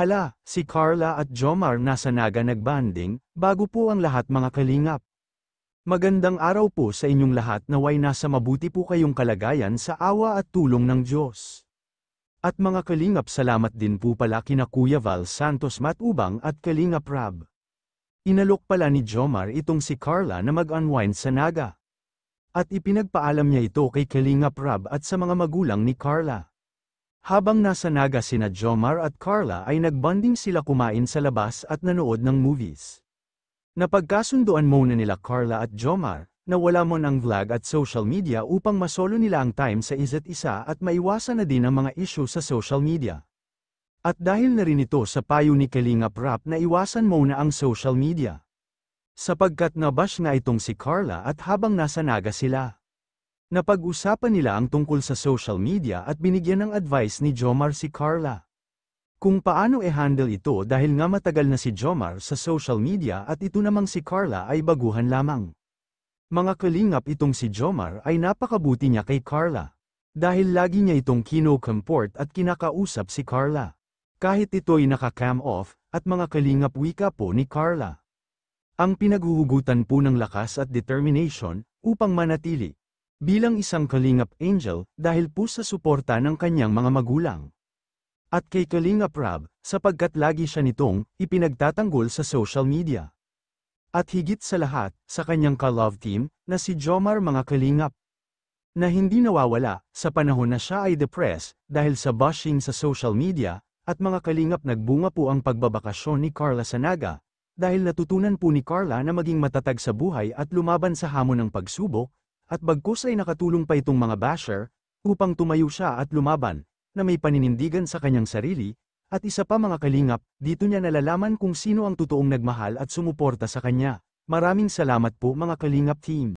Hala, si Carla at Jomar nasa Naga nagbanding, bago po ang lahat mga kalingap. Magandang araw po sa inyong lahat, naway nasa mabuti po kayong kalagayan sa awa at tulong ng Diyos. At mga kalingap, salamat din po pala kina Kuya Val Santos Matubang at Kalingap Rab. Inalok pala ni Jomar itong si Carla na mag-unwind sa Naga. At ipinagpaalam niya ito kay Kalingap Rab at sa mga magulang ni Carla. Habang nasa Naga sina Jomar at Carla ay nagbonding sila, kumain sa labas at nanood ng movies. Napagkasunduan muna nila Carla at Jomar, na wala mo ng vlog at social media upang masolo nila ang time sa isa't isa at maiwasan na din ang mga issue sa social media. At dahil na rin ito sa payo ni Kalingap Rap na iwasan muna ang social media. Sapagkat nabash nga itong si Carla at habang nasa Naga sila. Napag-usapan nila ang tungkol sa social media at binigyan ng advice ni Jomar si Carla. Kung paano i-handle ito dahil nga matagal na si Jomar sa social media at ito namang si Carla ay baguhan lamang. Mga kalingap, itong si Jomar ay napakabuti niya kay Carla. Dahil lagi niya itong kino-comport at kinakausap si Carla. Kahit ito'y naka-cam off, at mga kalingap, wika po ni Carla. Ang pinaghuhugutan po ng lakas at determination upang manatili bilang isang Kalingap Angel dahil po sa suporta ng kanyang mga magulang. At kay Kalingap Rab, sapagkat lagi siya nitong ipinagtatanggol sa social media. At higit sa lahat, sa kanyang ka-love team, na si Jomar, mga kalingap. Na hindi nawawala, sa panahon na siya ay depressed, dahil sa bashing sa social media, at mga kalingap, nagbunga po ang pagbabakasyon ni Carla sa Naga, dahil natutunan po ni Carla na maging matatag sa buhay at lumaban sa hamon ng pagsubok, at bagkus ay nakatulong pa itong mga basher, upang tumayo siya at lumaban, na may paninindigan sa kanyang sarili, at isa pa mga kalingap, dito niya nalalaman kung sino ang totoong nagmahal at sumuporta sa kanya. Maraming salamat po mga Kalingap team.